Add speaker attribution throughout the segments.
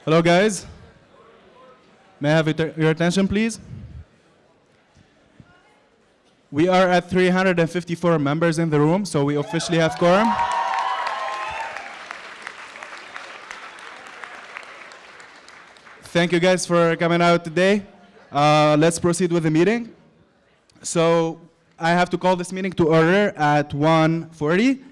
Speaker 1: Hello, guys. May I have your attention, please? We are at 354 members in the room, so we officially have quorum. Thank you guys for coming out today. Let's proceed with the meeting. So I have to call this meeting to order at 1:40.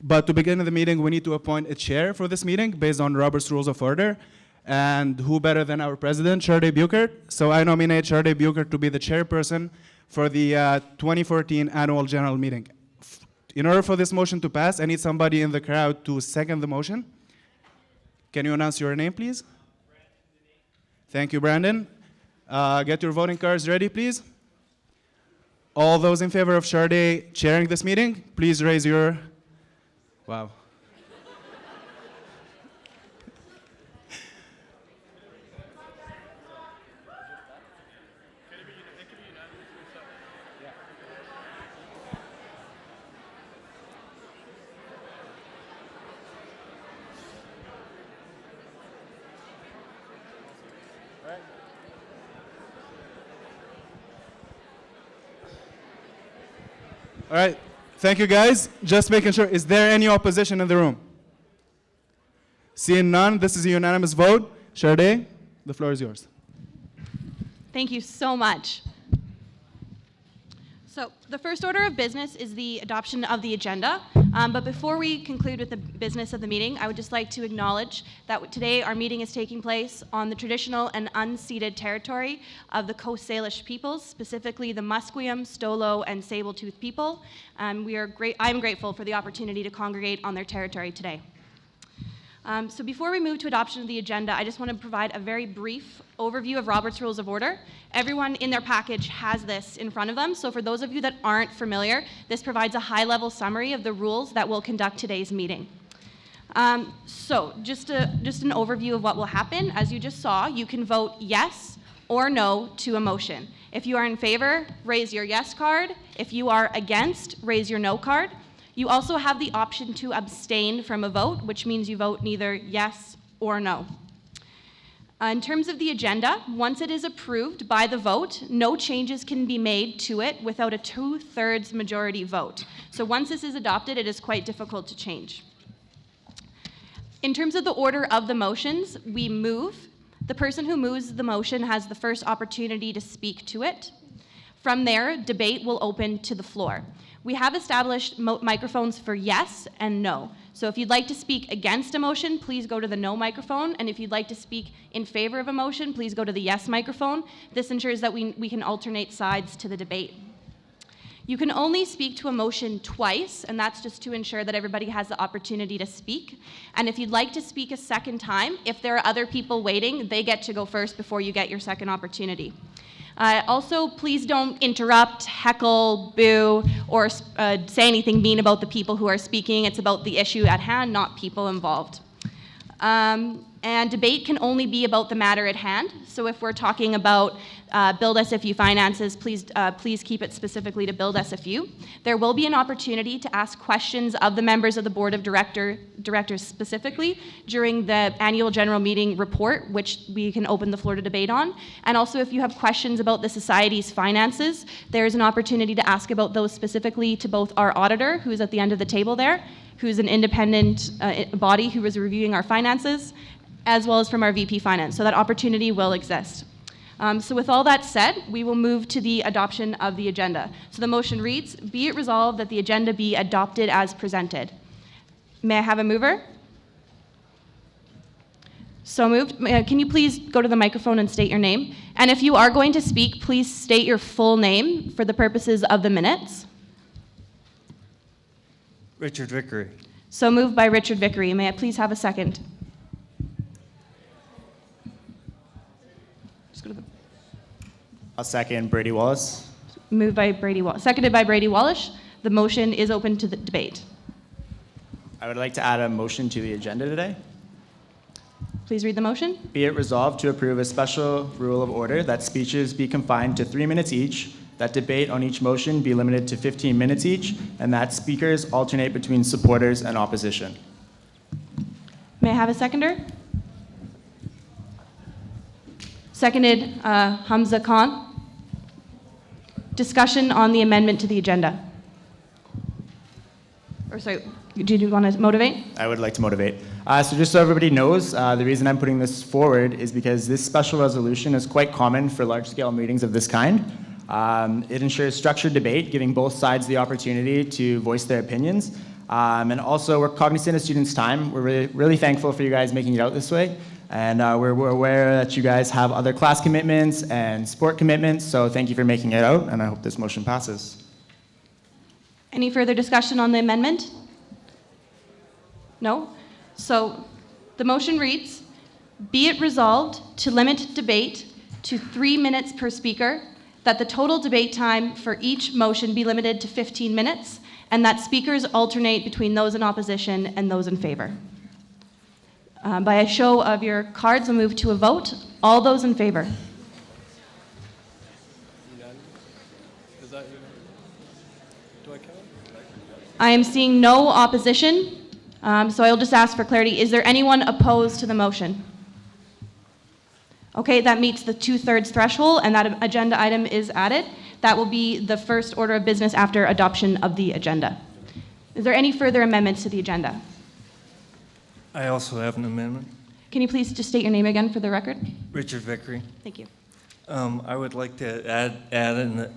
Speaker 1: But to begin the meeting, we need to appoint a chair for this meeting based on Robert's Rules of Order. And who better than our president, Sharday Buchert? So I nominate Sharday Buchert to be the chairperson for the 2014 annual general meeting. In order for this motion to pass, I need somebody in the crowd to second the motion. Can you announce your name, please? Thank you, Brandon. Get your voting cards ready, please. All those in favor of Sharday chairing this meeting, please raise your... Wow. All right, thank you guys. Just making sure, is there any opposition in the room? Seeing none, this is a unanimous vote. Sharday, the floor is yours.
Speaker 2: Thank you so much. So the first order of business is the adoption of the agenda. But before we conclude with the business of the meeting, I would just like to acknowledge that today our meeting is taking place on the traditional and unceded territory of the Coast Salish peoples, specifically the Musqueam, Stolo, and Sabletooth people. I'm grateful for the opportunity to congregate on their territory today. So before we move to adoption of the agenda, I just want to provide a very brief overview of Robert's Rules of Order. Everyone in their package has this in front of them, so for those of you that aren't familiar, this provides a high-level summary of the rules that will conduct today's meeting. So just an overview of what will happen. As you just saw, you can vote yes or no to a motion. If you are in favor, raise your yes card. If you are against, raise your no card. You also have the option to abstain from a vote, which means you vote neither yes or no. In terms of the agenda, once it is approved by the vote, no changes can be made to it without a 2/3 majority vote. So once this is adopted, it is quite difficult to change. In terms of the order of the motions, we move. The person who moves the motion has the first opportunity to speak to it. From there, debate will open to the floor. We have established microphones for yes and no. So if you'd like to speak against a motion, please go to the no microphone. And if you'd like to speak in favor of a motion, please go to the yes microphone. This ensures that we can alternate sides to the debate. You can only speak to a motion twice, and that's just to ensure that everybody has the opportunity to speak. And if you'd like to speak a second time, if there are other people waiting, they get to go first before you get your second opportunity. Also, please don't interrupt, heckle, boo, or say anything mean about the people who are speaking. It's about the issue at hand, not people involved. And debate can only be about the matter at hand. So if we're talking about Build SFU finances, please keep it specifically to Build SFU. There will be an opportunity to ask questions of the members of the Board of Directors specifically during the annual general meeting report, which we can open the floor to debate on. And also if you have questions about the Society's finances, there's an opportunity to ask about those specifically to both our auditor, who's at the end of the table there, who's an independent body who is reviewing our finances, as well as from our VP Finance. So that opportunity will exist. So with all that said, we will move to the adoption of the agenda. So the motion reads, be it resolved that the agenda be adopted as presented. May I have a mover? So moved. Can you please go to the microphone and state your name? And if you are going to speak, please state your full name for the purposes of the minutes.
Speaker 3: Richard Vickery.
Speaker 2: So moved by Richard Vickery. May I please have a second? Just go to the...
Speaker 3: I'll second Brady Wallace.
Speaker 2: Moved by Brady Wallace. Seconded by Brady Wallace. The motion is open to the debate.
Speaker 3: I would like to add a motion to the agenda today.
Speaker 2: Please read the motion.
Speaker 3: Be it resolved to approve a special rule of order that speeches be confined to 3 minutes each, that debate on each motion be limited to 15 minutes each, and that speakers alternate between supporters and opposition.
Speaker 2: May I have a seconder? Seconded, Hamza Khan. Discussion on the amendment to the agenda. Or sorry, do you want to motivate?
Speaker 3: I would like to motivate. So just so everybody knows, the reason I'm putting this forward is because this special resolution is quite common for large-scale meetings of this kind. It ensures structured debate, giving both sides the opportunity to voice their opinions. And also, we're cognizant of students' time. We're really thankful for you guys making it out this way. And we're aware that you guys have other class commitments and sport commitments, so thank you for making it out, and I hope this motion passes.
Speaker 2: Any further discussion on the amendment? No? So the motion reads, be it resolved to limit debate to 3 minutes per speaker, that the total debate time for each motion be limited to 15 minutes, and that speakers alternate between those in opposition and those in favor. By a show of your cards, we'll move to a vote. All those in favor? I am seeing no opposition, so I'll just ask for clarity. Is there anyone opposed to the motion? Okay, that meets the 2/3 threshold, and that agenda item is added. That will be the first order of business after adoption of the agenda. Is there any further amendments to the agenda?
Speaker 4: I also have an amendment.
Speaker 2: Can you please just state your name again for the record?
Speaker 4: Richard Vickery.
Speaker 2: Thank you.
Speaker 4: I would like to add an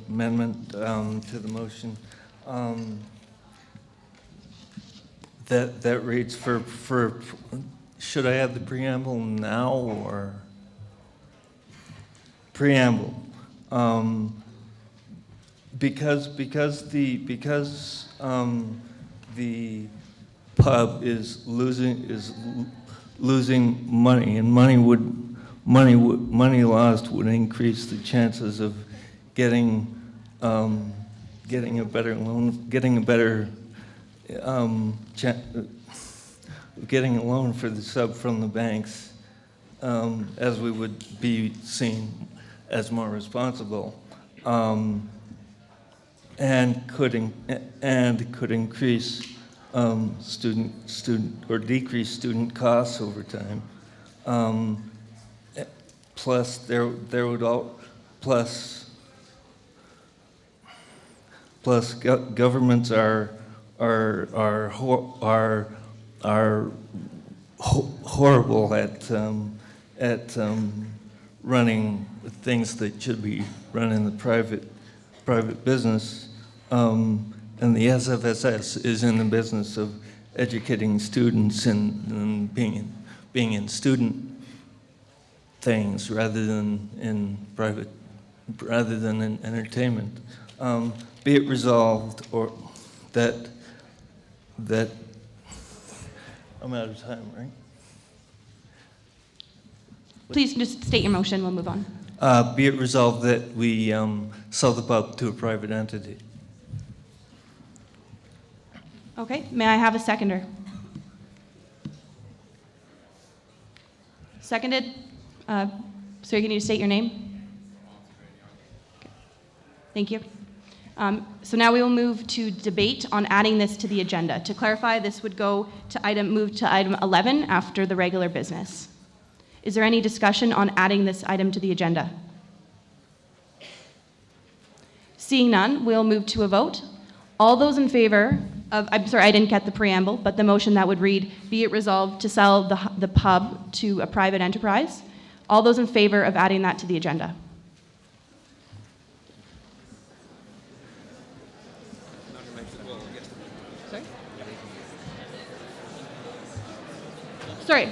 Speaker 4: amendment to the motion that reads for should I have the preamble now or preamble? Because the pub is losing money, and money lost would increase the chances of getting a better loan, getting a loan for the sub from the banks, as we would be seen as more responsible, and could increase student or decrease student costs over time. Plus, governments are horrible at running things that should be run in the private business, and the SFSS is in the business of educating students and being in student things rather than in entertainment. Be it resolved, or that I'm out of time, right?
Speaker 2: Please just state your motion, we'll move on.
Speaker 4: Be it resolved that we sell the pub to a private entity.
Speaker 2: Okay, may I have a seconder? Seconded? Sir, can you state your name? Okay. Thank you. So now we will move to debate on adding this to the agenda. To clarify, this would go to move to item 11 after the regular business. Is there any discussion on adding this item to the agenda? Seeing none, we'll move to a vote. All those in favor of, I'm sorry, I didn't get the preamble, but the motion that would read, be it resolved to sell the pub to a private enterprise. All those in favor of adding that to the agenda? Sorry,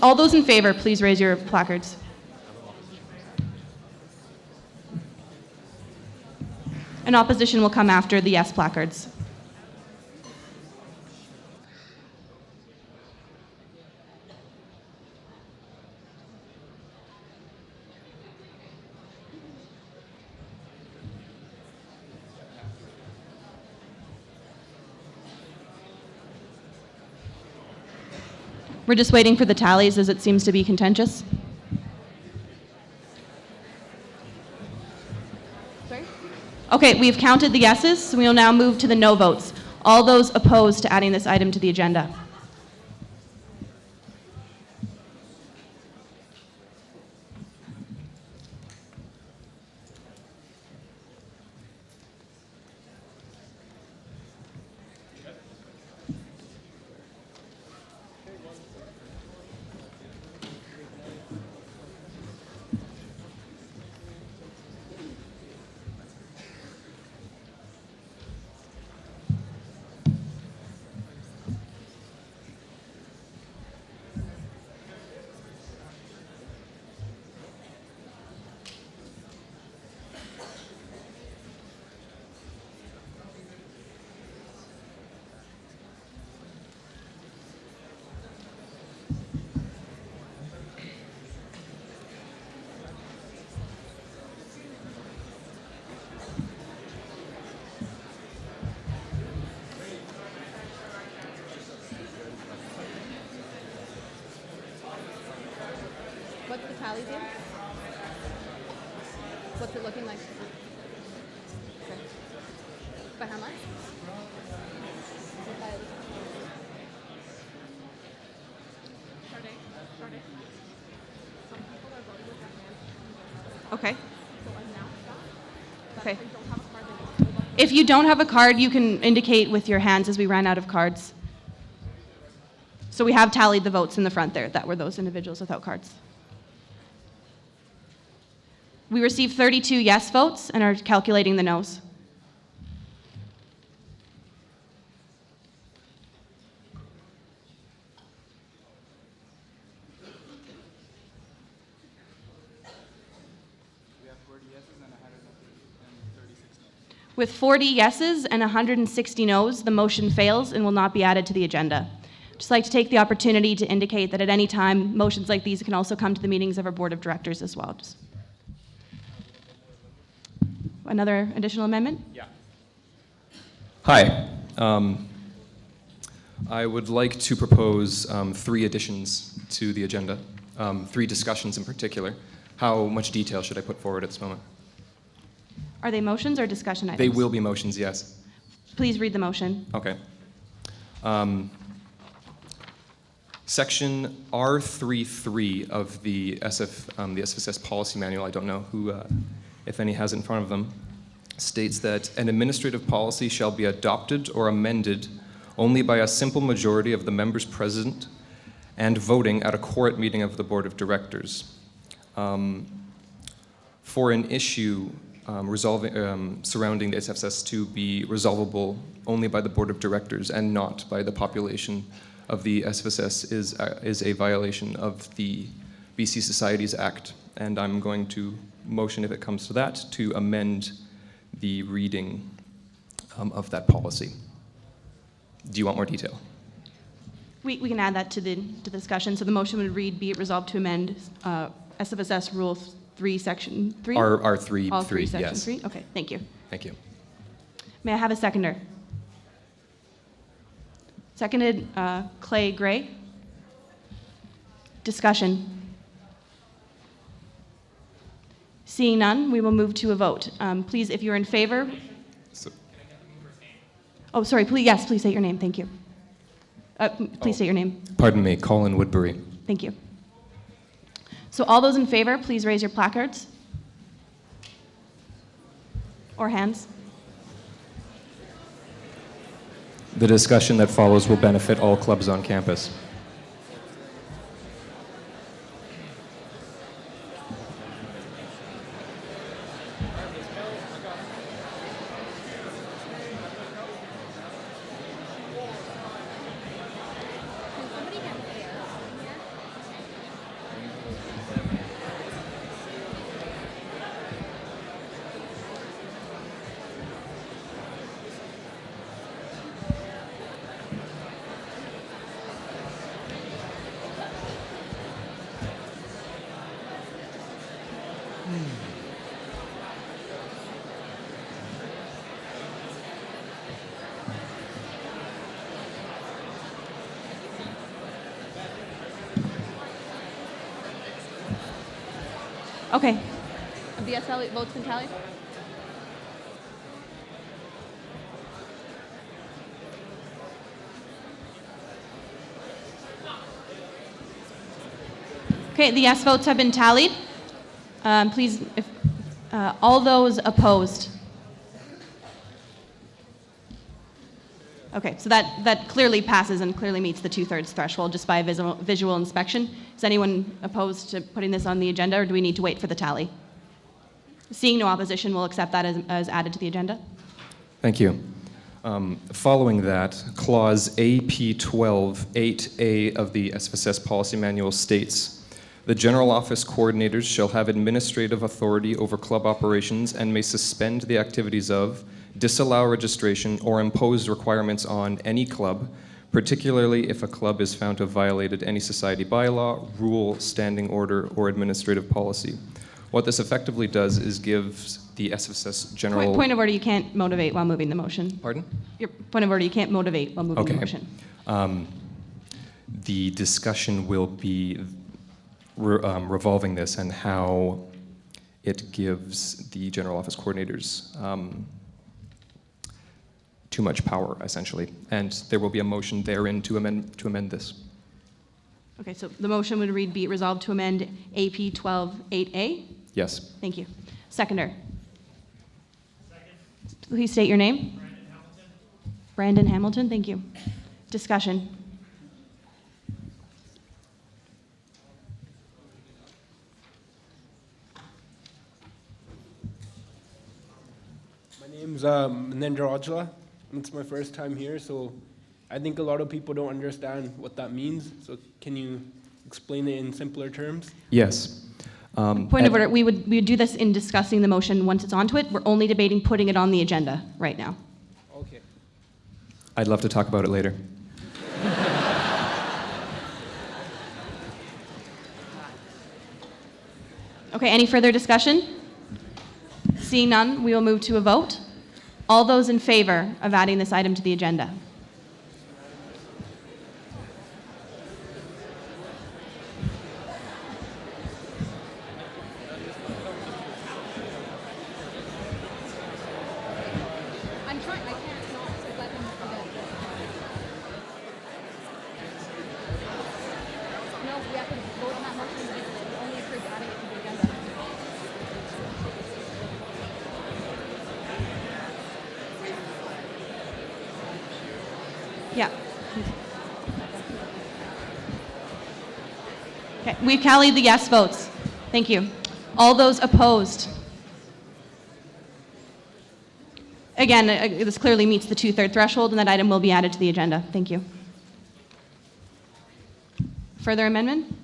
Speaker 2: all those in favor, please raise your placards. And opposition will come after the yes placards. We're just waiting for the tallies as it seems to be contentious. Sorry? Okay, we've counted the yeses, so we will now move to the no votes. All those opposed to adding this item to the agenda? tally be? What's it looking like? Okay. By how much? Okay. Okay. If you don't have a card, you can indicate with your hands as we ran out of cards. So we have tallied the votes in the front there. That were those individuals without cards. We received 32 yes votes and are calculating the noes. With 40 yeses and 160 noes, the motion fails and will not be added to the agenda. Just like to take the opportunity to indicate that at any time, motions like these can also come to the meetings of our board of directors as well. Just another additional amendment?
Speaker 5: Yeah. Hi. I would like to propose 3 additions to the agenda, 3 discussions in particular. How much detail should I put forward at this moment?
Speaker 2: Are they motions or discussion items?
Speaker 5: They will be motions, yes.
Speaker 2: Please read the motion.
Speaker 5: Okay. Section R33 of the SFSS policy manual, I don't know who, if any, has it in front of them, states that an administrative policy shall be adopted or amended only by a simple majority of the members present and voting at a quorum meeting of the Board of Directors. For an issue surrounding the SFSS to be resolvable only by the Board of Directors and not by the population of the SFSS is a violation of the BC Societies Act, and I'm going to motion, if it comes to that, to amend the reading of that policy. Do you want more detail?
Speaker 2: We can add that to the discussion. So the motion would read, be it resolved to amend SFSS Rule 3, Section 3?
Speaker 5: R3,
Speaker 2: All 3, Section
Speaker 5: yes.
Speaker 2: 3? Okay, thank you.
Speaker 5: Thank you.
Speaker 2: May I have a seconder? Seconded, Clay Gray. Discussion. Seeing none, we will move to a vote. Please, if you're in favor. Oh, sorry, please, yes, please state your name, thank you. Please state your name.
Speaker 5: Pardon me, Colin Woodbury.
Speaker 2: Thank you. So all those in favor, please raise your placards. Or hands.
Speaker 5: The discussion that follows will benefit all clubs on campus.
Speaker 2: Okay. Have the SL votes been tallied? Okay, the yes votes have been tallied. Please, if all those opposed. Okay, so that clearly passes and clearly meets the 2/3 threshold just by a visual inspection. Is anyone opposed to putting this on the agenda, or do we need to wait for the tally? Seeing no opposition, we'll accept that as added to the agenda.
Speaker 5: Thank you. Following that, Clause AP12 8A of the SFSS Policy Manual states, the General Office Coordinators shall have administrative authority over club operations and may suspend the activities of, disallow registration, or impose requirements on any club, particularly if a club is found to have violated any society bylaw, rule, standing order, or administrative policy. What this effectively does is gives the SFSS general...
Speaker 2: Point of order, you can't motivate while moving the motion.
Speaker 5: Pardon?
Speaker 2: Your point of order, you can't motivate while moving
Speaker 5: Okay.
Speaker 2: the motion.
Speaker 5: The discussion will be revolving this and how it gives the general office coordinators too much power, essentially. And there will be a motion therein to amend this.
Speaker 2: Okay, so the motion would read, be it resolved to amend AP 12-8A.
Speaker 5: Yes.
Speaker 2: Thank you. Seconder. Second. Please state your name. Brandon Hamilton, thank you. Discussion.
Speaker 6: My name's Manendra Aujla. It's my first time here, so I think a lot of people don't understand what that means. So can you explain it in simpler terms?
Speaker 5: Yes.
Speaker 2: Point of order, we would do this in discussing the motion once it's onto it. We're only debating putting it on the agenda right now.
Speaker 6: Okay.
Speaker 5: I'd love to talk about it later.
Speaker 2: Okay, any further discussion? Seeing none, we will move to a vote. All those in favor of adding this item to the agenda?
Speaker 7: I'm trying, I can't not let them forget. No, we have to vote on that motion, we only approved adding it to the agenda.
Speaker 2: Yeah. Okay, we've tallied the yes votes. Thank you. All those opposed? Again, this clearly meets the two-thirds threshold, and that item will be added to the agenda. Thank you. Further amendment?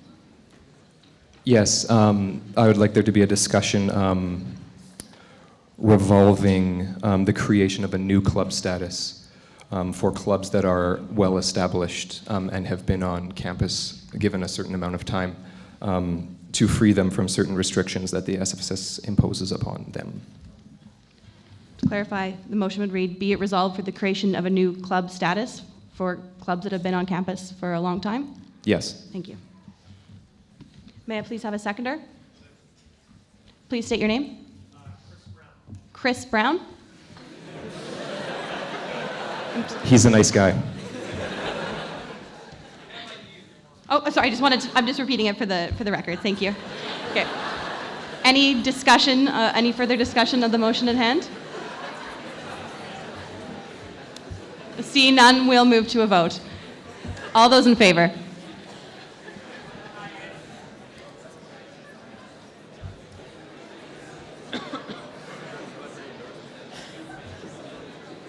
Speaker 5: Yes, I would like there to be a discussion revolving the creation of a new club status for clubs that are well established and have been on campus given a certain amount of time to free them from certain restrictions that the SFSS imposes upon them.
Speaker 2: To clarify, the motion would read, be it resolved for the creation of a new club status for clubs that have been on campus for a long time?
Speaker 5: Yes.
Speaker 2: Thank you. May I please have a seconder? Please state your name. Chris Brown.
Speaker 5: He's a nice guy.
Speaker 2: Oh, sorry, I'm just repeating it for the record. Thank you. Okay. Any discussion, any further discussion of the motion at hand? Seeing none, we'll move to a vote. All those in favor?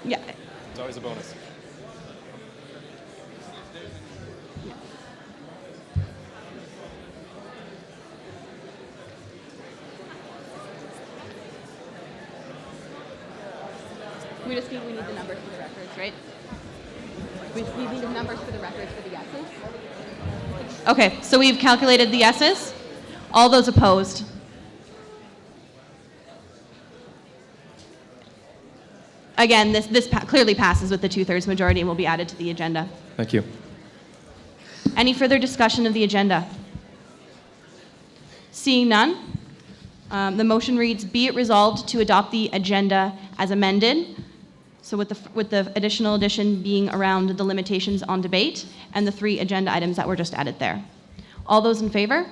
Speaker 2: Yeah.
Speaker 5: It's always a bonus.
Speaker 2: We need the numbers for the records, right? We need the numbers for the records for the yeses. Okay, so we've calculated the yeses. All those opposed? Again, this clearly passes with the two-thirds majority and will be added to the agenda.
Speaker 5: Thank you.
Speaker 2: Any further discussion of the agenda? Seeing none, the motion reads, be it resolved to adopt the agenda as amended. So with the additional addition being around the limitations on debate and the 3 agenda items that were just added there. All those in favor?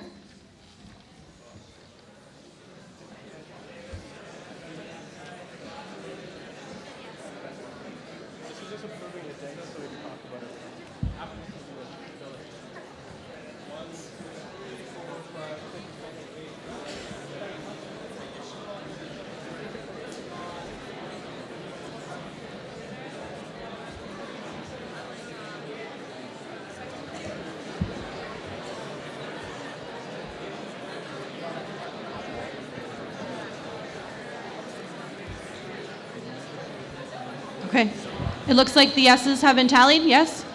Speaker 2: Okay. It looks like the yeses have been tallied, yes?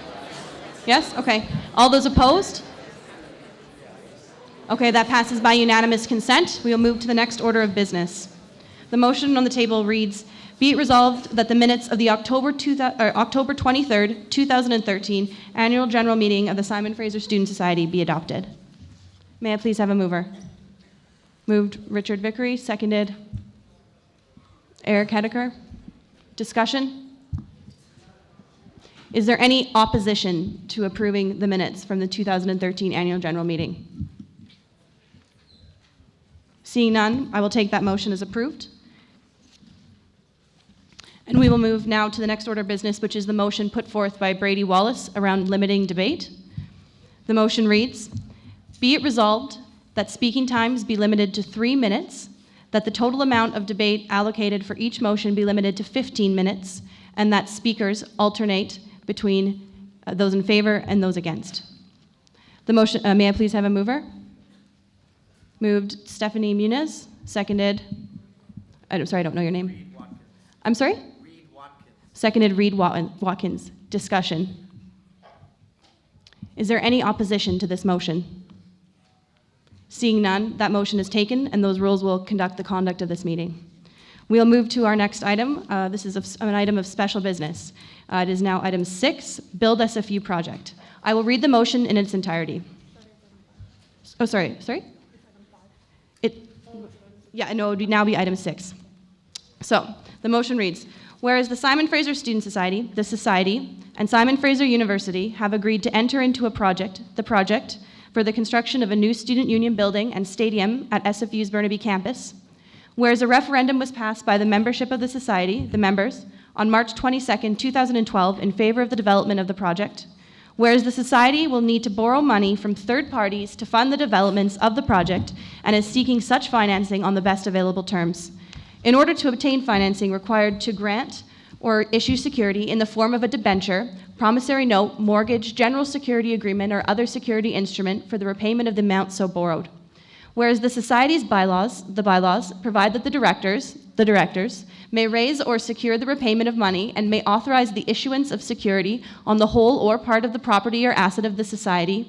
Speaker 2: Yes? Okay. All those opposed? Okay, that passes by unanimous consent. We will move to the next order of business. The motion on the table reads, be it resolved that the minutes of the October 23rd, 2013 Annual General Meeting of the Simon Fraser Student Society be adopted. May I please have a mover? Moved Richard Vickery, seconded Eric Hedeker. Discussion? Is there any opposition to approving the minutes from the 2013 Annual General Meeting? Seeing none, I will take that motion as approved. And we will move now to the next order of business, which is the motion put forth by Brady Wallace around limiting debate. The motion reads, "Be it resolved that speaking times be limited to 3 minutes, that the total amount of debate allocated for each motion be limited to 15 minutes, and that speakers alternate between those in favor and those against." The motion, may I please have a mover? Moved Stephanie Muniz, seconded, I'm sorry, I don't know your name. Reed Watkins. I'm sorry? Reed Watkins. Seconded Reed Watkins. Discussion. Is there any opposition to this motion? Seeing none, that motion is taken, and those rules will conduct the conduct of this meeting. We'll move to our next item. This is an item of special business. It is now item 6, Build SFU Project. I will read the motion in its entirety. Oh, sorry. It would now be item 6. So, the motion reads, whereas the Simon Fraser Student Society, the Society, and Simon Fraser University have agreed to enter into the project for the construction of a new student union building and stadium at SFU's Burnaby campus, whereas a referendum was passed by the membership of the Society, the members, on March 22nd, 2012, in favor of the development of the project, whereas the Society will need to borrow money from third parties to fund the developments of the project and is seeking such financing on the best available terms. In order to obtain financing required to grant or issue security in the form of a debenture, promissory note, mortgage, general security agreement, or other security instrument for the repayment of the amount so borrowed. Whereas the Society's bylaws, provide that the directors, may raise or secure the repayment of money and may authorize the issuance of security on the whole or part of the property or asset of the Society,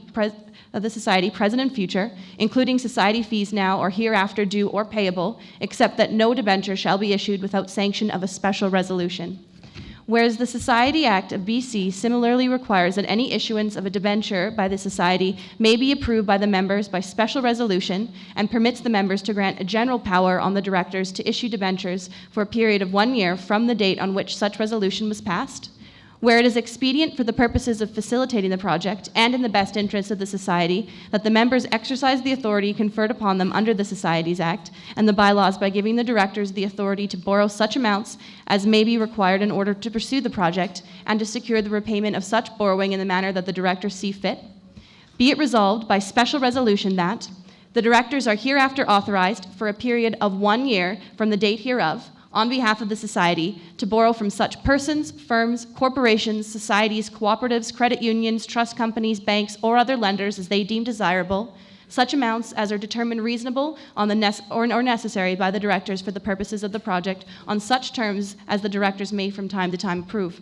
Speaker 2: present and future, including Society fees now or hereafter due or payable, except that no debenture shall be issued without sanction of a special resolution. Whereas the Society Act of BC similarly requires that any issuance of a debenture by the Society may be approved by the members by special resolution and permits the members to grant a general power on the directors to issue debentures for a period of 1 year from the date on which such resolution was passed. Where it is expedient for the purposes of facilitating the project and in the best interest of the Society that the members exercise the authority conferred upon them under the Societies Act and the bylaws by giving the directors the authority to borrow such amounts as may be required in order to pursue the project and to secure the repayment of such borrowing in the manner that the directors see fit. Be it resolved by special resolution that the directors are hereafter authorized for a period of 1 year from the date hereof, on behalf of the Society, to borrow from such persons, firms, corporations, societies, cooperatives, credit unions, trust companies, banks, or other lenders as they deem desirable, such amounts as are determined reasonable on the or necessary by the directors for the purposes of the project on such terms as the directors may from time to time approve.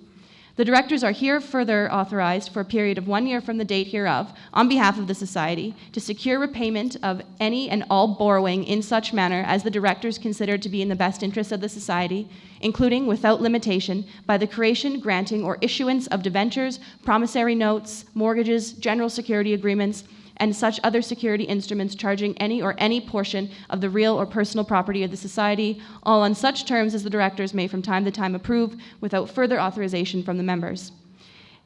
Speaker 2: The directors are here further authorized for a period of 1 year from the date hereof, on behalf of the Society, to secure repayment of any and all borrowing in such manner as the directors consider to be in the best interest of the Society, including, without limitation, by the creation, granting, or issuance of debentures, promissory notes, mortgages, general security agreements, and such other security instruments charging any portion of the real or personal property of the Society, all on such terms as the directors may from time to time approve without further authorization from the members.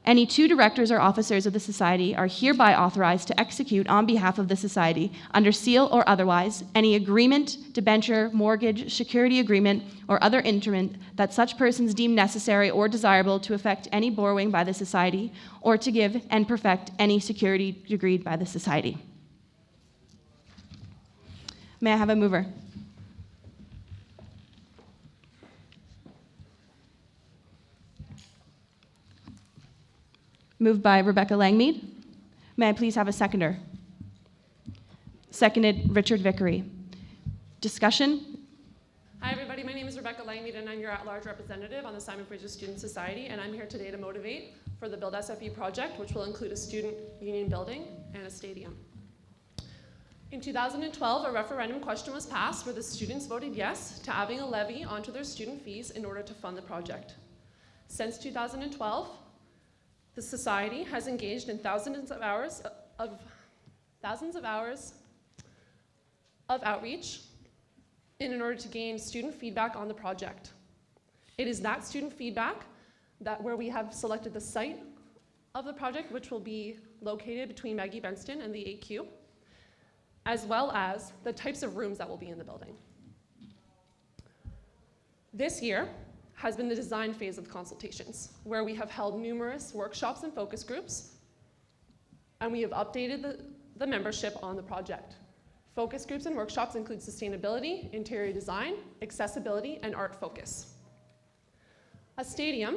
Speaker 2: Any 2 directors or officers of the Society are hereby authorized to execute on behalf of the Society, under seal or otherwise, any agreement, debenture, mortgage, security agreement, or other instrument that such persons deem necessary or desirable to effect any borrowing by the Society, or to give and perfect any security agreed by the Society. May I have a mover? Moved by Rebecca Langmead. May I please have a seconder? Seconded, Richard Vickery. Discussion?
Speaker 8: Hi everybody, my name is Rebecca Langmead and I'm your at-large representative on the Simon Fraser Student Society, and I'm here today to motivate for the Build SFU project, which will include a student union building and a stadium. In 2012, a referendum question was passed where the students voted yes to having a levy onto their student fees in order to fund the project. Since 2012, the Society has engaged in thousands of hours of outreach in order to gain student feedback on the project. It is that student feedback where we have selected the site of the project, which will be located between Maggie Benston and the AQ, as well as the types of rooms that will be in the building. This year has been the design phase of consultations, where we have held numerous workshops and focus groups, and we have updated the membership on the project. Focus groups and workshops include sustainability, interior design, accessibility, and art focus. A stadium,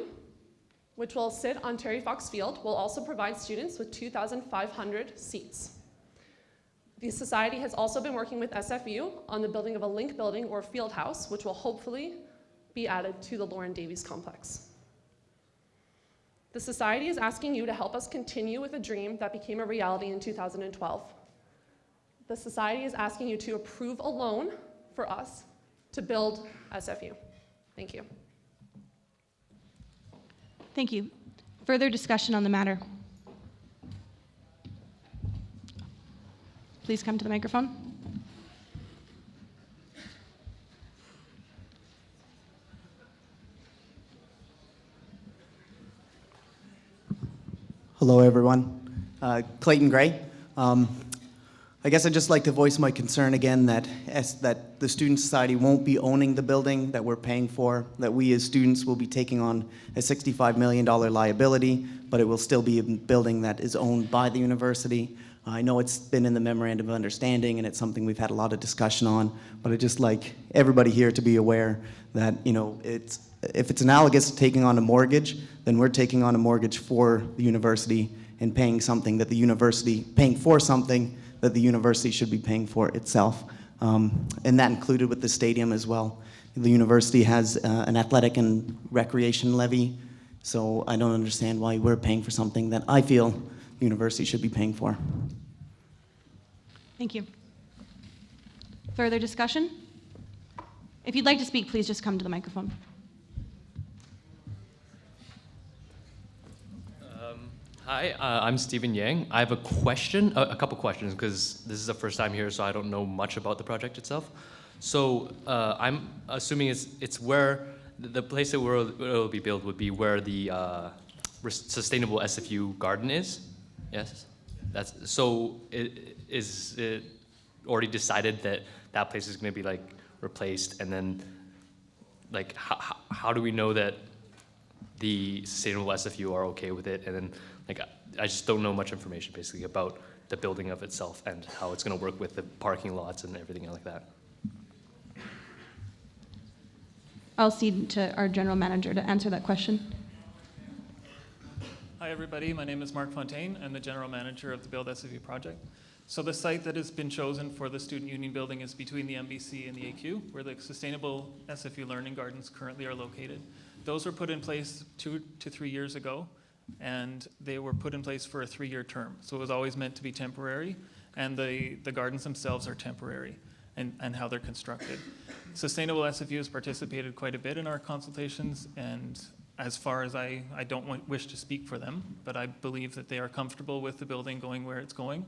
Speaker 8: which will sit on Terry Fox Field, will also provide students with 2,500 seats. The Society has also been working with SFU on the building of a link building or field house, which will hopefully be added to the Lauren Davies complex. The Society is asking you to help us continue with a dream that became a reality in 2012. The Society is asking you to approve a loan for us to build SFU. Thank you.
Speaker 2: Thank you. Further discussion on the matter? Please come to the microphone.
Speaker 9: Hello, everyone. Clayton Gray. I guess I'd just like to voice my concern again that the Student Society won't be owning the building that we're paying for, that we as students will be taking on a $65 million liability, but it will still be a building that is owned by the university. I know it's been in the memorandum of understanding and it's something we've had a lot of discussion on, but I'd just like everybody here to be aware that, you know, if it's analogous to taking on a mortgage, then we're taking on a mortgage for the university and paying something that the university, paying for something that the university should be paying for itself. And that included with the stadium as well. The university has an athletic and recreation levy, so I don't understand why we're paying for something that I feel the university should be paying for.
Speaker 2: Thank you. Further discussion? If you'd like to speak, please just come to the microphone.
Speaker 10: Hi, I'm Stephen Yang. I have a question, a couple questions, because this is the first time here, so I don't know much about the project itself. So I'm assuming it's where the place that will be built would be where the sustainable SFU garden is. Yes, that's so. Is it already decided that that place is going to be like replaced, and then like how do we know that the sustainable SFU are okay with it, and then like I just don't know much information basically about the building of itself and how it's going to work with the parking lots and everything like that.
Speaker 2: I'll cede to our general manager to answer that question.
Speaker 11: Hi everybody, my name is Mark Fontaine. I'm the general manager of the Build SFU project. So the site that has been chosen for the Student Union building is between the MBC and the AQ, where the sustainable SFU learning gardens currently are located. Those were put in place 2 to 3 years ago, and they were put in place for a 3-year term. So it was always meant to be temporary, and the gardens themselves are temporary and how they're constructed. Sustainable SFU has participated quite a bit in our consultations, and as far as I don't wish to speak for them, but I believe that they are comfortable with the building going where it's going.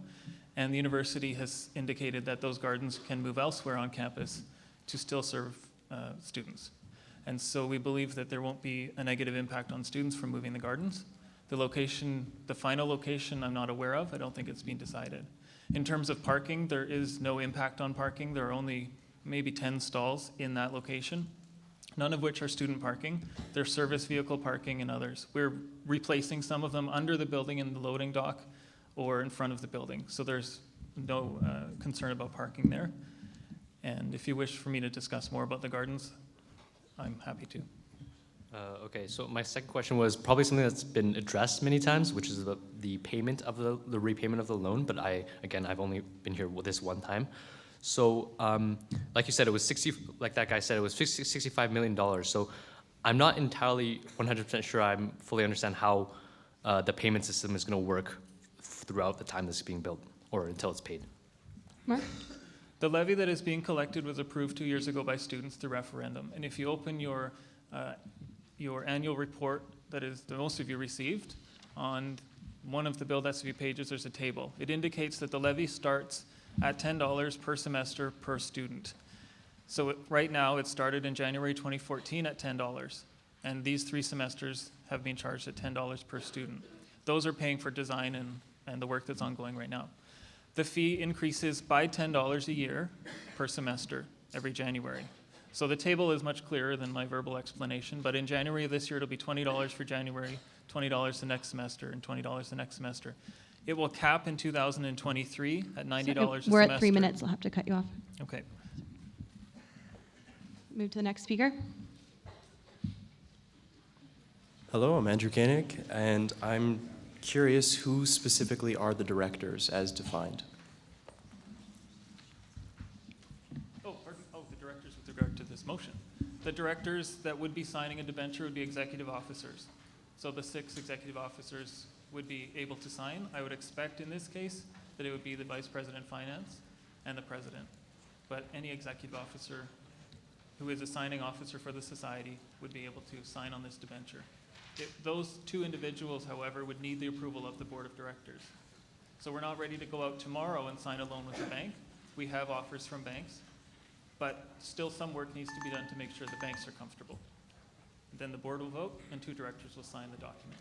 Speaker 11: And the university has indicated that those gardens can move elsewhere on campus to still serve students. And so we believe that there won't be a negative impact on students from moving the gardens. The location, the final location, I'm not aware of. I don't think it's been decided. In terms of parking, there is no impact on parking. There are only maybe 10 stalls in that location, none of which are student parking. They're service vehicle parking and others. We're replacing some of them under the building in the loading dock or in front of the building. So there's no concern about parking there. And if you wish for me to discuss more about the gardens, I'm happy to.
Speaker 10: Okay, so my second question was probably something that's been addressed many times, which is the payment of the repayment of the loan, but I've only been here with this one time. So like you said, it was like that guy said, it was $65 million. So I'm not entirely 100% sure I fully understand how the payment system is going to work throughout the time this is being built or until it's paid.
Speaker 2: Mark?
Speaker 11: The levy that is being collected was approved 2 years ago by students through referendum. And if you open your annual report that most of you received, on one of the Build SFU pages, there's a table. It indicates that the levy starts at $10 per semester per student. So right now, it started in January 2014 at $10, and these 3 semesters have been charged at $10 per student. Those are paying for design and the work that's ongoing right now. The fee increases by $10 a year per semester every January. So the table is much clearer than my verbal explanation, but in January of this year, it'll be $20 for January, $20 the next semester, and $20 the next semester. It will cap in 2023 at $90 a semester.
Speaker 2: We're at 3 minutes. I'll have to cut you off.
Speaker 11: Okay.
Speaker 2: Move to the next speaker.
Speaker 12: Hello, I'm Andrew Koenig, and I'm curious who specifically are the directors as defined?
Speaker 11: Oh, pardon. Oh, the directors with regard to this motion. The directors that would be signing a debenture would be executive officers. So the 6 executive officers would be able to sign. I would expect in this case that it would be the vice president finance and the president. But any executive officer who is a signing officer for the society would be able to sign on this debenture. Those 2 individuals, however, would need the approval of the board of directors. So we're not ready to go out tomorrow and sign a loan with the bank. We have offers from banks, but still some work needs to be done to make sure the banks are comfortable. Then the board will vote and 2 directors will sign the document.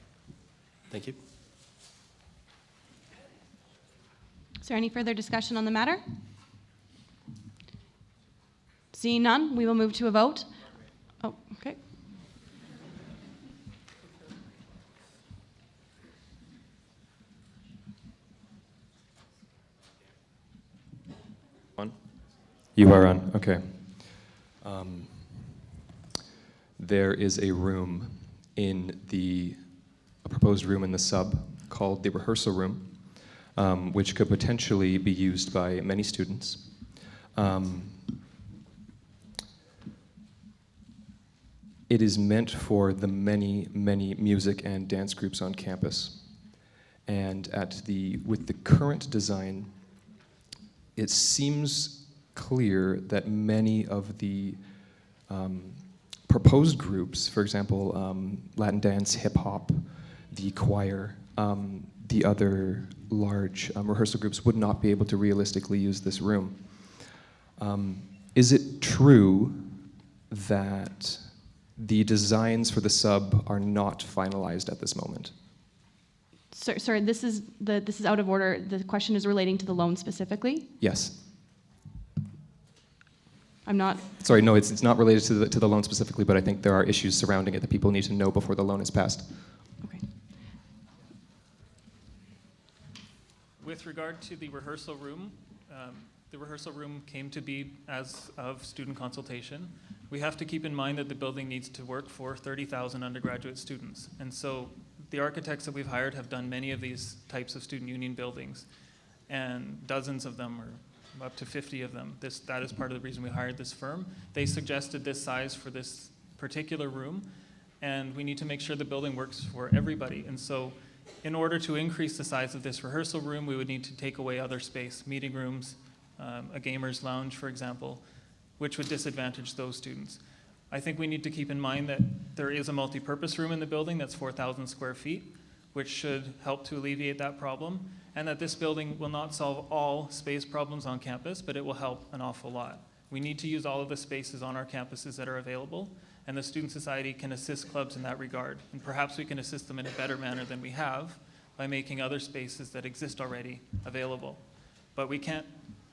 Speaker 12: Thank you.
Speaker 2: Is there any further discussion on the matter? Seeing none, we will move to a vote. Oh, okay.
Speaker 5: On? You are on, okay. There is a room a proposed room in the sub called the rehearsal room, which could potentially be used by many students. It is meant for the many, many music and dance groups on campus. And with the current design, it seems clear that many of the proposed groups, for example, Latin dance, hip hop, the choir, the other large rehearsal groups would not be able to realistically use this room. Is it true that the designs for the sub are not finalized at this moment?
Speaker 2: Sorry, this is out of order. The question is relating to the loan specifically.
Speaker 5: Yes.
Speaker 2: I'm not.
Speaker 5: Sorry, no, it's not related to the loan specifically, but I think there are issues surrounding it that people need to know before the loan is passed.
Speaker 2: Okay.
Speaker 11: With regard to the rehearsal room came to be as of student consultation. We have to keep in mind that the building needs to work for 30,000 undergraduate students. And so the architects that we've hired have done many of these types of student union buildings, and dozens of them, or up to 50 of them. That is part of the reason we hired this firm. They suggested this size for this particular room, and we need to make sure the building works for everybody. And so in order to increase the size of this rehearsal room, we would need to take away other space, meeting rooms, a gamer's lounge, for example, which would disadvantage those students. I think we need to keep in mind that there is a multi-purpose room in the building that's 4,000 square feet, which should help to alleviate that problem, and that this building will not solve all space problems on campus, but it will help an awful lot. We need to use all of the spaces on our campuses that are available, and the Student Society can assist clubs in that regard. And perhaps we can assist them in a better manner than we have by making other spaces that exist already available. But we can't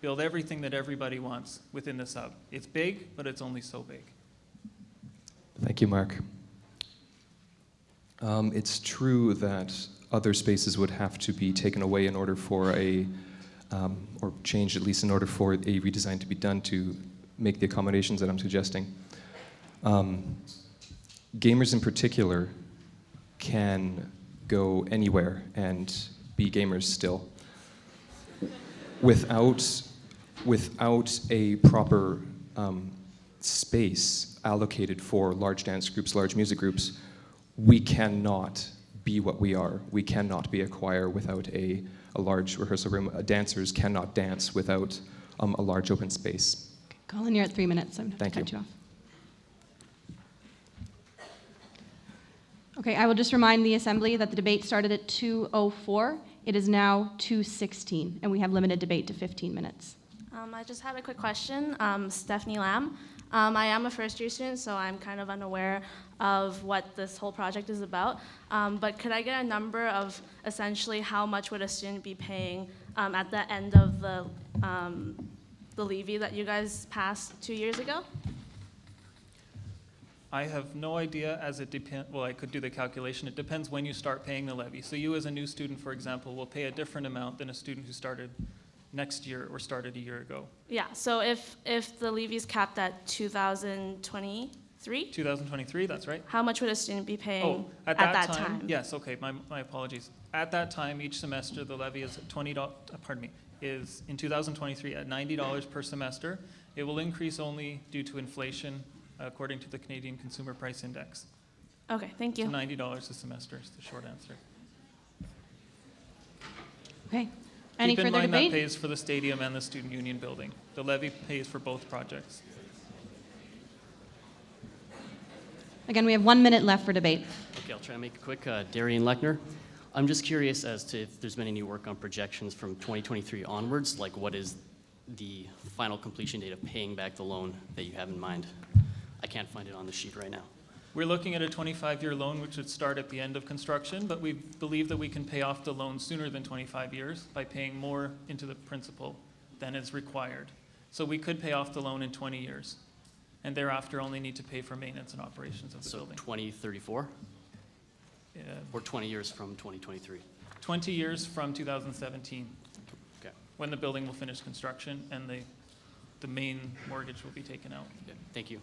Speaker 11: build everything that everybody wants within the sub. It's big, but it's only so big.
Speaker 5: Thank you, Mark. It's true that other spaces would have to be taken away in order for or changed at least in order for a redesign to be done to make the accommodations that I'm suggesting. Gamers in particular can go anywhere and be gamers still without a proper space allocated for large dance groups, large music groups. We cannot be what we are. We cannot be a choir without a large rehearsal room. Dancers cannot dance without a large open space.
Speaker 2: Colin, you're at 3 minutes. I'm going to
Speaker 5: Thank
Speaker 2: cut
Speaker 5: you.
Speaker 2: you off. Okay, I will just remind the Assembly that the debate started at 2:04. It is now 2:16, and we have limited debate to 15 minutes.
Speaker 13: I just had a quick question. Stephanie Lamb. I am a first-year student, so I'm kind of unaware of what this whole project is about. But could I get a number of essentially how much would a student be paying at the end of the levy that you guys passed 2 years ago?
Speaker 11: I have no idea, as it depends. Well, I could do the calculation. It depends when you start paying the levy. So you as a new student, for example, will pay a different amount than a student who started next year or started a year ago.
Speaker 13: Yeah, so if the levy is capped at 2023?
Speaker 11: 2023, that's right.
Speaker 13: How much would a student be paying
Speaker 11: Oh,
Speaker 13: at that time?
Speaker 11: Yes, okay, my apologies. At that time, each semester, the levy is at is in 2023 at $90 per semester. It will increase only due to inflation, according to the Canadian Consumer Price Index.
Speaker 13: Okay, thank you.
Speaker 11: So $90 a semester is the short answer.
Speaker 2: Okay. Any
Speaker 11: Keep in
Speaker 2: further
Speaker 11: mind
Speaker 2: debate?
Speaker 11: that pays for the stadium and the student union building. The levy pays for both projects.
Speaker 2: Again, we have 1 minute left for debate.
Speaker 14: Okay, I'll try to make it quick. Darian Lechner. I'm just curious as to if there's been any work on projections from 2023 onwards, like what is the final completion date of paying back the loan that you have in mind? I can't find it on the sheet right now.
Speaker 11: We're looking at a 25-year loan, which would start at the end of construction, but we believe that we can pay off the loan sooner than 25 years by paying more into the principal than is required. So we could pay off the loan in 20 years, and thereafter only need to pay for maintenance and operations of the
Speaker 14: So
Speaker 11: building.
Speaker 14: 2034? Or 20 years from 2023?
Speaker 11: 20 years from 2017,
Speaker 14: Okay.
Speaker 11: when the building will finish construction and the main mortgage will be taken out.
Speaker 14: Yeah, thank you.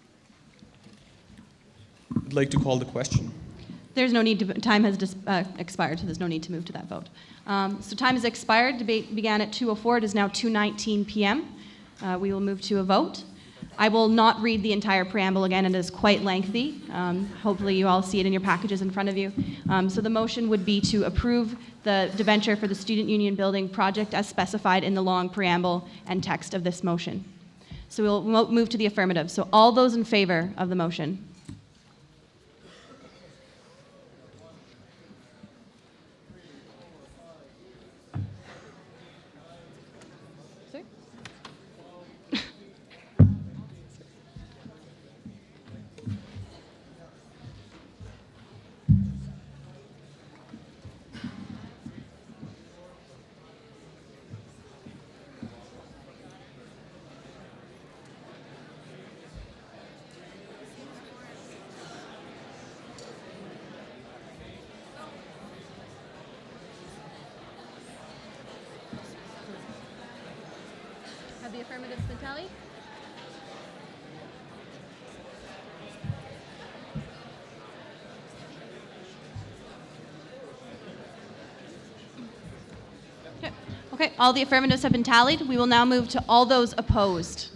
Speaker 5: I'd like to call the question.
Speaker 2: There's no need to, time has expired, so there's no need to move to that vote. So time has expired. Debate began at 2:04. It is now 2:19 p.m. We will move to a vote. I will not read the entire preamble again. It is quite lengthy. Hopefully you all see it in your packages in front of you. So the motion would be to approve the debenture for the Student Union Building project as specified in the long preamble and text of this motion. So we'll move to the affirmative. So all those in favor of the motion? Have the affirmatives been tallied? Okay, all the affirmatives have been tallied. We will now move to all those opposed.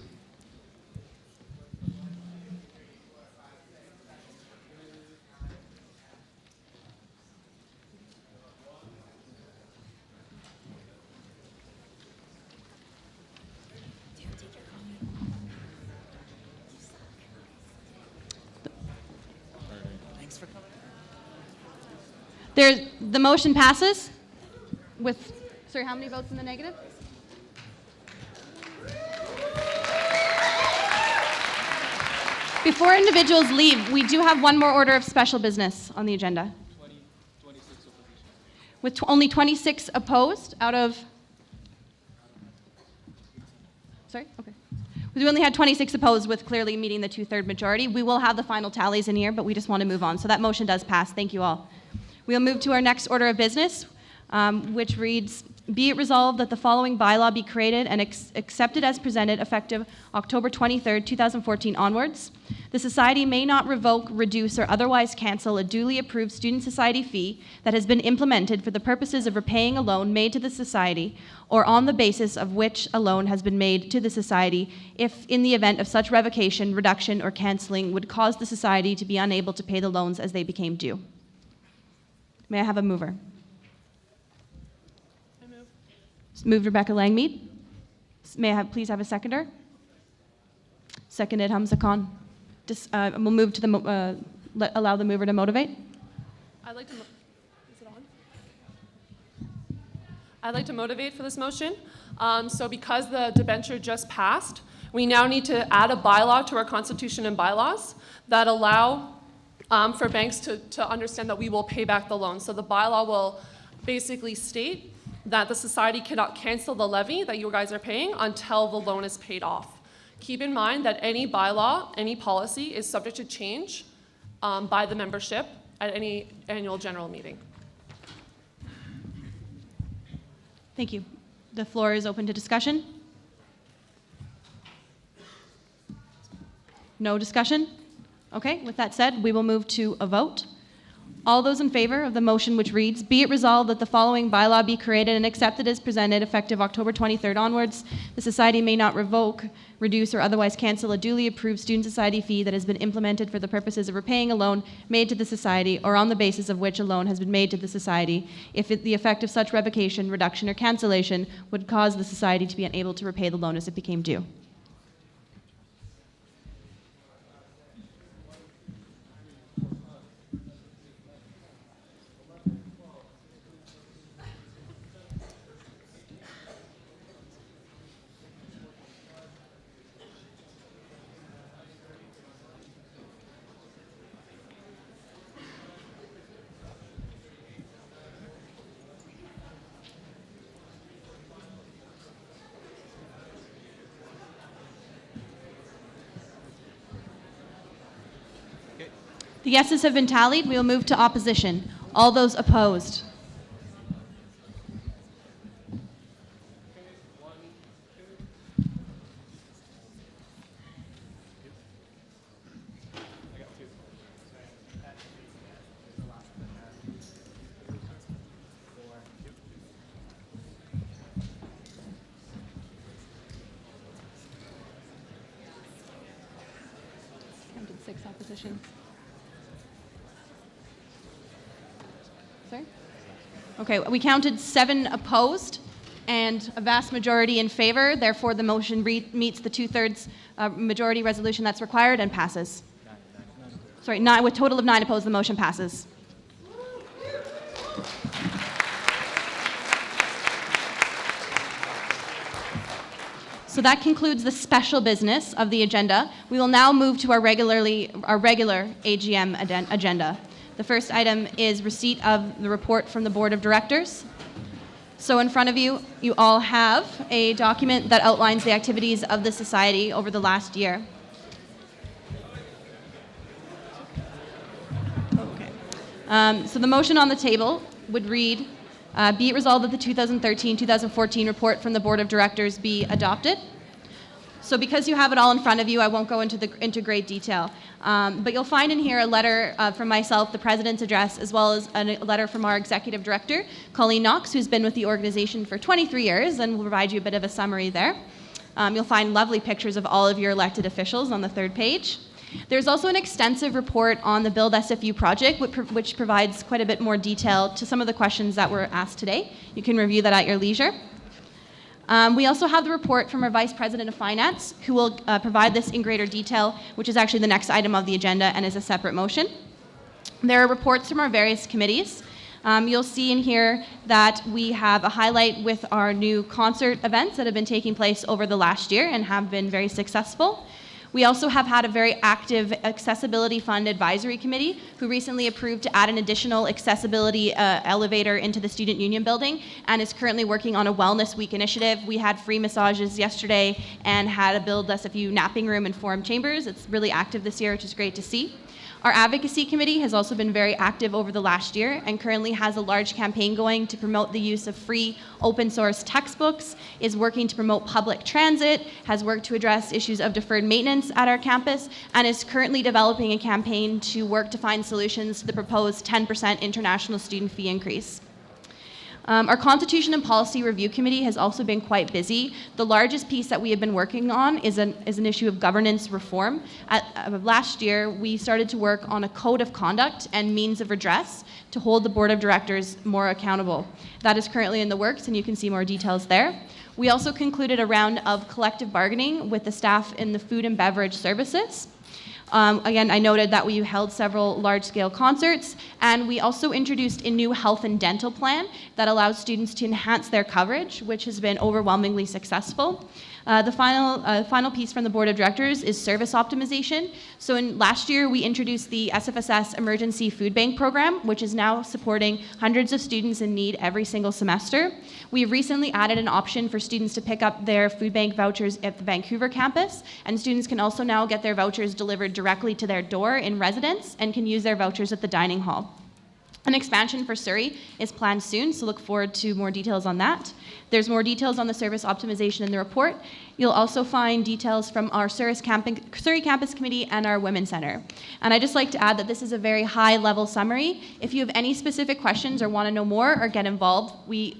Speaker 2: The motion passes with, sorry, how many votes in the negative? Before individuals leave, we do have one more order of special business on the agenda.
Speaker 6: 26 opposition.
Speaker 2: With only 26 opposed out of, sorry, okay. We only had 26 opposed with clearly meeting the 2/3 majority. We will have the final tallies in here, but we just want to move on. So that motion does pass. Thank you all. We'll move to our next order of business, which reads, be it resolved that the following bylaw be created and accepted as presented effective October 23rd, 2014 onwards. The society may not revoke, reduce, or otherwise cancel a duly approved student society fee that has been implemented for the purposes of repaying a loan made to the society or on the basis of which a loan has been made to the society if in the event of such revocation, reduction, or canceling would cause the society to be unable to pay the loans as they became due. May I have a mover?
Speaker 8: I move.
Speaker 2: Moved Rebecca Langmead. May I please have a seconder? Seconded Hamza Khan. We'll move to the, allow the mover to motivate.
Speaker 8: I'd like to, is it on? I'd like to motivate for this motion. So because the debenture just passed, we now need to add a bylaw to our constitution and bylaws that allow for banks to understand that we will pay back the loan. So the bylaw will basically state that the society cannot cancel the levy that you guys are paying until the loan is paid off. Keep in mind that any bylaw, any policy is subject to change by the membership at any annual general meeting.
Speaker 2: Thank you. The floor is open to discussion. No discussion? Okay, with that said, we will move to a vote. All those in favor of the motion which reads, be it resolved that the following bylaw be created and accepted as presented effective October 23rd onwards, the society may not revoke, reduce, or otherwise cancel a duly approved student society fee that has been implemented for the purposes of repaying a loan made to the society or on the basis of which a loan has been made to the society, if the effect of such revocation, reduction, or cancellation would cause the society to be unable to repay the loan as it became due. The yeses have been tallied. We will move to opposition. All those opposed? Counted 6 oppositions. Sorry? Okay, we counted 7 opposed and a vast majority in favor. Therefore, the motion meets the 2/3 majority resolution that's required and passes. Sorry, 9, with a total of 9 opposed, the motion passes. So that concludes the special business of the agenda. We will now move to our regular AGM agenda. The first item is receipt of the report from the Board of Directors. So in front of you, you all have a document that outlines the activities of the Society over the last year. Okay. So the motion on the table would read, be it resolved that the 2013-2014 report from the Board of Directors be adopted. So because you have it all in front of you, I won't go into great detail. But you'll find in here a letter from myself, the President's address, as well as a letter from our Executive Director, Colleen Knox, who's been with the organization for 23 years, and we'll provide you a bit of a summary there. You'll find lovely pictures of all of your elected officials on the 3rd page. There's also an extensive report on the Build SFU project, which provides quite a bit more detail to some of the questions that were asked today. You can review that at your leisure. We also have the report from our Vice President of Finance, who will provide this in greater detail, which is actually the next item of the agenda and is a separate motion. There are reports from our various committees. You'll see in here that we have a highlight with our new concert events that have been taking place over the last year and have been very successful. We also have had a very active Accessibility Fund Advisory Committee who recently approved to add an additional accessibility elevator into the Student Union building and is currently working on a Wellness Week initiative. We had free massages yesterday and had a Build SFU napping room and forum chambers. It's really active this year, which is great to see. Our Advocacy Committee has also been very active over the last year and currently has a large campaign going to promote the use of free open source textbooks, is working to promote public transit, has worked to address issues of deferred maintenance at our campus, and is currently developing a campaign to work to find solutions to the proposed 10% international student fee increase. Our Constitution and Policy Review Committee has also been quite busy. The largest piece that we have been working on is an issue of governance reform. Last year, we started to work on a code of conduct and means of redress to hold the Board of Directors more accountable. That is currently in the works, and you can see more details there. We also concluded a round of collective bargaining with the staff in the food and beverage services. Again, I noted that we held several large-scale concerts, and we also introduced a new health and dental plan that allows students to enhance their coverage, which has been overwhelmingly successful. The final piece from the Board of Directors is service optimization. So last year, we introduced the SFSS Emergency Food Bank Program, which is now supporting hundreds of students in need every single semester. We recently added an option for students to pick up their food bank vouchers at the Vancouver campus, and students can also now get their vouchers delivered directly to their door in residence and can use their vouchers at the dining hall. An expansion for Surrey is planned soon, so look forward to more details on that. There's more details on the service optimization in the report. You'll also find details from our Surrey Campus Committee and our Women's Center. And I'd just like to add that this is a very high-level summary. If you have any specific questions or want to know more or get involved,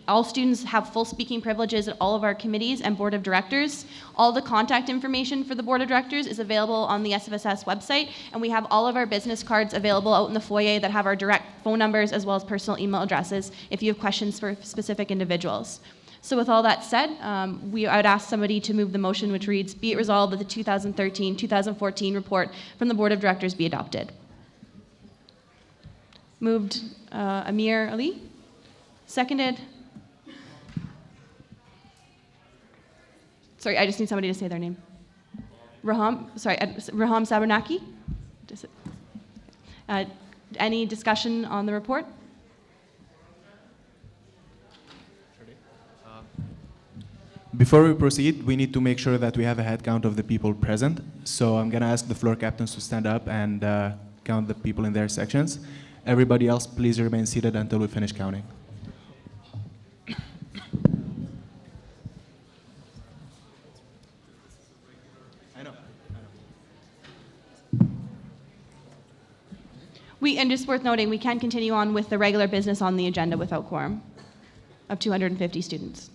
Speaker 2: all students have full speaking privileges at all of our committees and Board of Directors. All the contact information for the Board of Directors is available on the SFSS website, and we have all of our business cards available out in the foyer that have our direct phone numbers as well as personal email addresses if you have questions for specific individuals. So with all that said, I would ask somebody to move the motion which reads, be it resolved that the 2013-2014 report from the Board of Directors be adopted. Moved Amir Ali. Seconded. Sorry, I just need somebody to say their name. Raham Sabernaki. Any discussion on the report?
Speaker 1: Before we proceed, we need to make sure that we have a head count of the people present. So I'm going to ask the floor captains to stand up and count the people in their sections. Everybody else, please remain seated until we finish counting.
Speaker 2: And just worth noting, we can continue on with the regular business on the agenda without quorum of 250 students.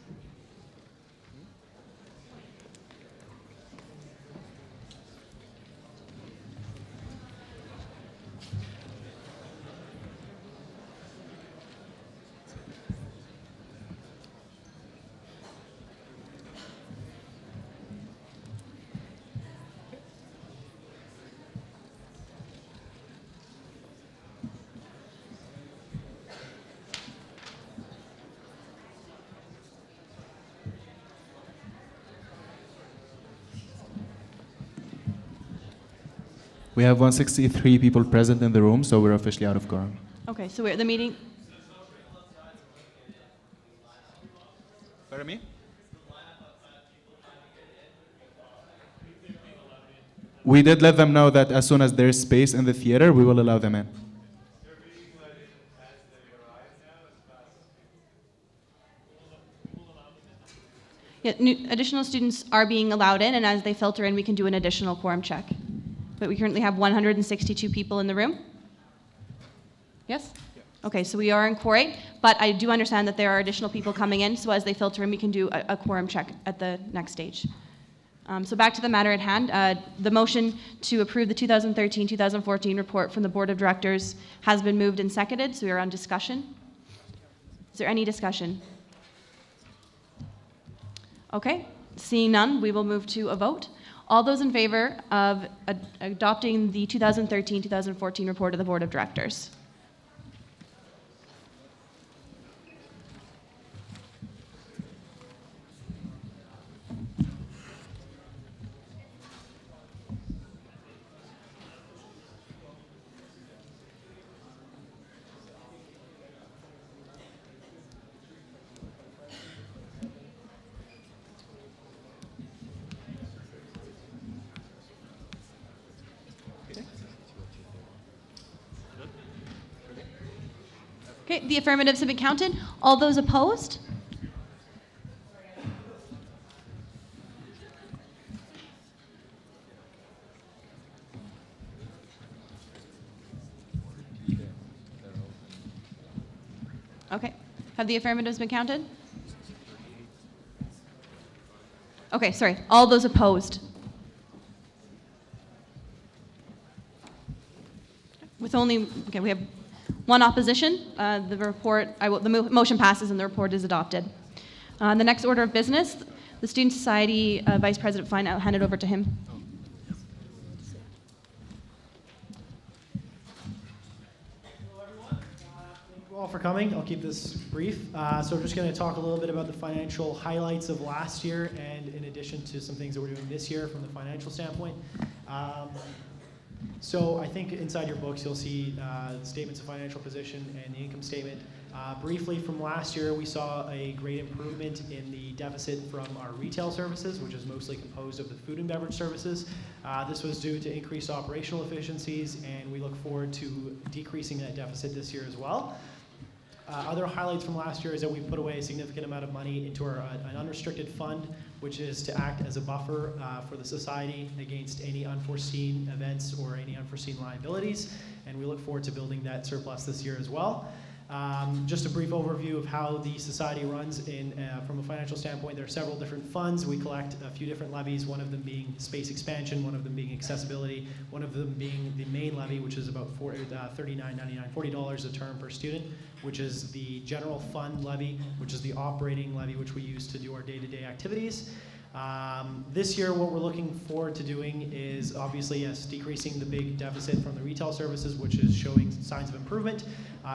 Speaker 1: We have 163 people present in the room, so we're officially out of quorum.
Speaker 2: Okay, so we're at the meeting.
Speaker 1: Pardon me? We did let them know that as soon as there's space in the theater, we will allow them in.
Speaker 2: Yeah, additional students are being allowed in, and as they filter in, we can do an additional quorum check. But we currently have 162 people in the room. Yes? Okay, so we are in quorum, but I do understand that there are additional people coming in, so as they filter in, we can do a quorum check at the next stage. So back to the matter at hand. The motion to approve the 2013-2014 report from the Board of Directors has been moved and seconded, so we are on discussion. Is there any discussion? Okay, seeing none, we will move to a vote. All those in favor of adopting the 2013-2014 report of the Board of Directors? Okay, the affirmatives have been counted. All those opposed? Okay, have the affirmatives been counted? Okay, sorry, all those opposed? With only, okay, we have one opposition. The motion passes and the report is adopted. The next order of business, the Student Society Vice President Fine, I'll hand it over to him.
Speaker 15: you all for coming. I'll keep this brief. So we're just going to talk a little bit about the financial highlights of last year, and in addition to some things that we're doing this year from the financial standpoint. So I think inside your books you'll see statements of financial position and the income statement. Briefly, from last year, we saw a great improvement in the deficit from our retail services, which is mostly composed of the food and beverage services. This was due to increased operational efficiencies, and we look forward to decreasing that deficit this year as well. Other highlights from last year is that we put away a significant amount of money into an unrestricted fund, which is to act as a buffer for the society against any unforeseen events or any unforeseen liabilities, and we look forward to building that surplus this year as well. Just a brief overview of how the society runs from a financial standpoint. There are several different funds. We collect a few different levies, one of them being space expansion, one of them being accessibility, one of them being the main levy, which is about $39.99, $40 a term per student, which is the general fund levy, which is the operating levy, which we use to do our day-to-day activities. This year, what we're looking forward to doing is obviously, yes, decreasing the big deficit from the retail services, which is showing signs of improvement.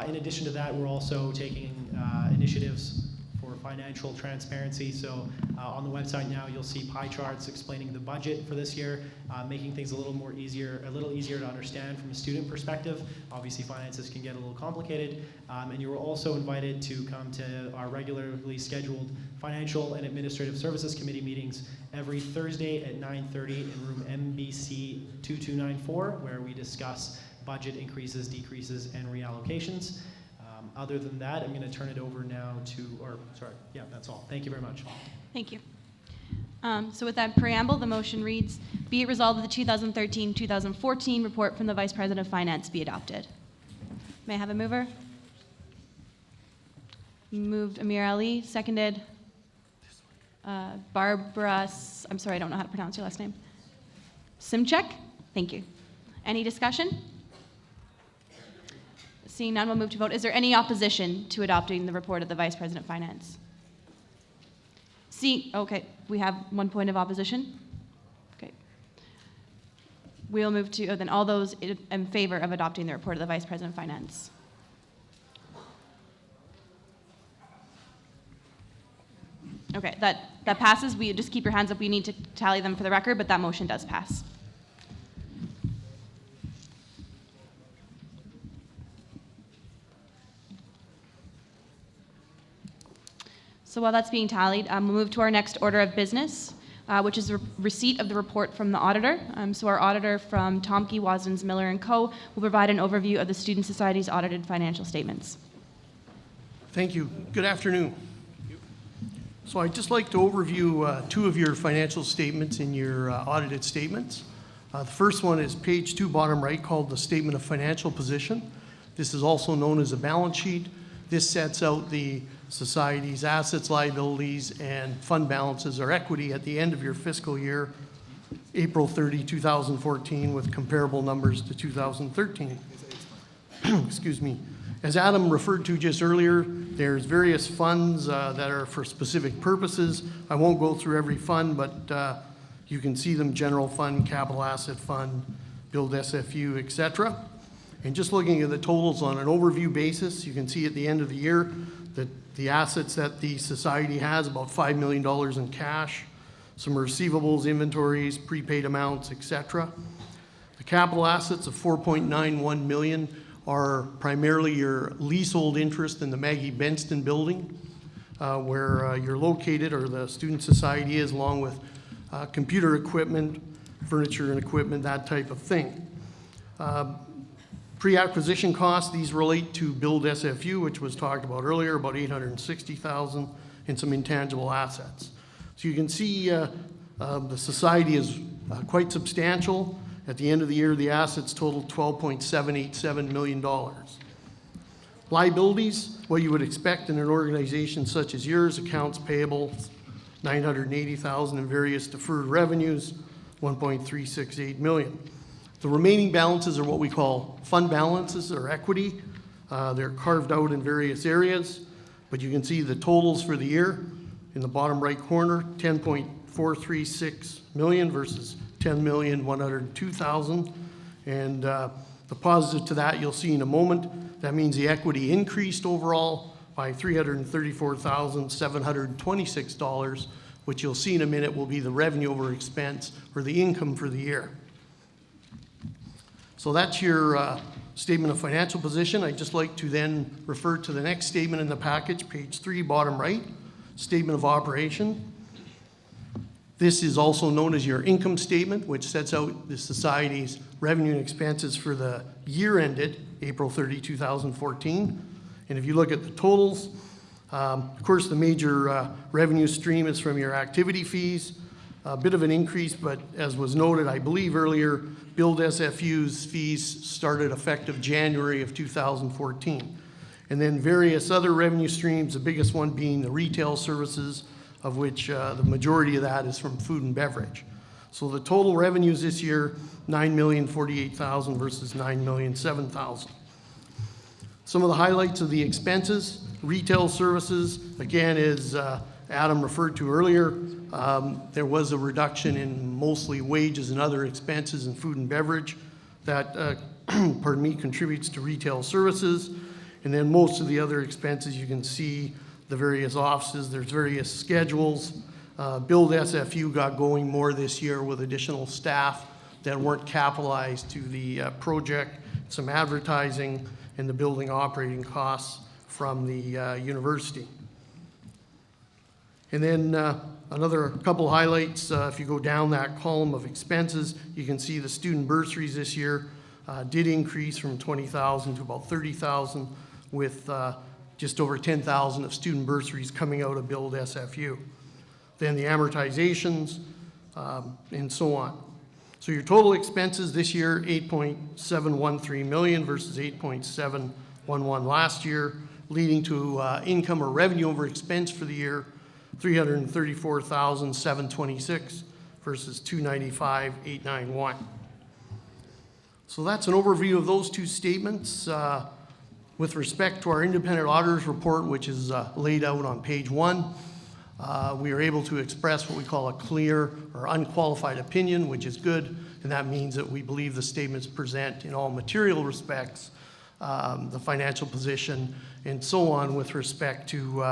Speaker 15: In addition to that, we're also taking initiatives for financial transparency. So on the website now, you'll see pie charts explaining the budget for this year, making things a little easier to understand from a student perspective. Obviously, finances can get a little complicated, and you are also invited to come to our regularly scheduled Financial and Administrative Services Committee meetings every Thursday at 9:30 in room MBC 2294, where we discuss budget increases, decreases, and reallocations. Other than that, I'm going to turn it over now that's all. Thank you very much.
Speaker 2: Thank you. So with that preamble, the motion reads, be it resolved that the 2013-2014 report from the Vice President of Finance be adopted. May I have a mover? Moved Amir Ali, seconded Barbara, I'm sorry, I don't know how to pronounce your last name. Simchek? Thank you. Any discussion? Seeing none, we'll move to vote. Is there any opposition to adopting the report of the Vice President of Finance? Okay, we have 1 point of opposition. Okay. We'll move to, then all those in favor of adopting the report of the Vice President of Finance. Okay, that passes. We just keep your hands up. We need to tally them for the record, but that motion does pass. So while that's being tallied, we'll move to our next order of business, which is receipt of the report from the auditor. So our auditor from Tomke, Wasdens, Miller & Co. will provide an overview of the Student Society's audited financial statements.
Speaker 16: Thank you. Good afternoon. So I'd just like to overview two of your financial statements in your audited statements. The first one is page 2, bottom right, called the Statement of Financial Position. This is also known as a balance sheet. This sets out the society's assets, liabilities, and fund balances or equity at the end of your fiscal year, April 30, 2014, with comparable numbers to 2013. Excuse me. As Adam referred to just earlier, there's various funds that are for specific purposes. I won't go through every fund, but you can see them: general fund, capital asset fund, build SFU, etc. And just looking at the totals on an overview basis, you can see at the end of the year that the assets that the society has, about $5 million in cash, some receivables, inventories, prepaid amounts, etc. The capital assets of $4.91 million are primarily your leasehold interest in the Maggie Benston building, where you're located, or the Student Society is, along with computer equipment, furniture and equipment, that type of thing. Pre-acquisition costs, these relate to Build SFU, which was talked about earlier, about $860,000, and some intangible assets. So you can see the society is quite substantial. At the end of the year, the assets totaled $12.787 million. Liabilities, what you would expect in an organization such as yours: accounts payable, $980,000, and various deferred revenues, $1.368 million. The remaining balances are what we call fund balances or equity. They're carved out in various areas, but you can see the totals for the year in the bottom right corner: $10.436 million versus $10,102,000. And the positive to that you'll see in a moment. That means the equity increased overall by $334,726, which you'll see in a minute will be the revenue over expense or the income for the year. So that's your statement of financial position. I'd just like to then refer to the next statement in the package, page 3, bottom right, statement of operation. This is also known as your income statement, which sets out the Society's revenue and expenses for the year ended April 30, 2014. And if you look at the totals, of course, the major revenue stream is from your activity fees. A bit of an increase, but as was noted, I believe earlier, Build SFU's fees started effective January of 2014. And then various other revenue streams, the biggest one being the retail services, of which the majority of that is from food and beverage. So the total revenues this year, $9,048,000 versus $9,007,000. Some of the highlights of the expenses, retail services, again, as Adam referred to earlier, there was a reduction in mostly wages and other expenses in food and beverage that, contributes to retail services. And then most of the other expenses, you can see the various offices, there's various schedules. Build SFU got going more this year with additional staff that weren't capitalized to the project, some advertising, and the building operating costs from the university. And then another couple highlights, if you go down that column of expenses, you can see the student bursaries this year did increase from $20,000 to about $30,000 with just over $10,000 of student bursaries coming out of Build SFU. Then the amortizations and so on. So your total expenses this year, $8.713 million versus $8.711 last year, leading to income or revenue over expense for the year, $334,726 versus $295,891. So that's an overview of those two statements. With respect to our independent auditor's report, which is laid out on page 1, we are able to express what we call a clear or unqualified opinion, which is good, and that means that we believe the statements present in all material respects the financial position and so on with respect to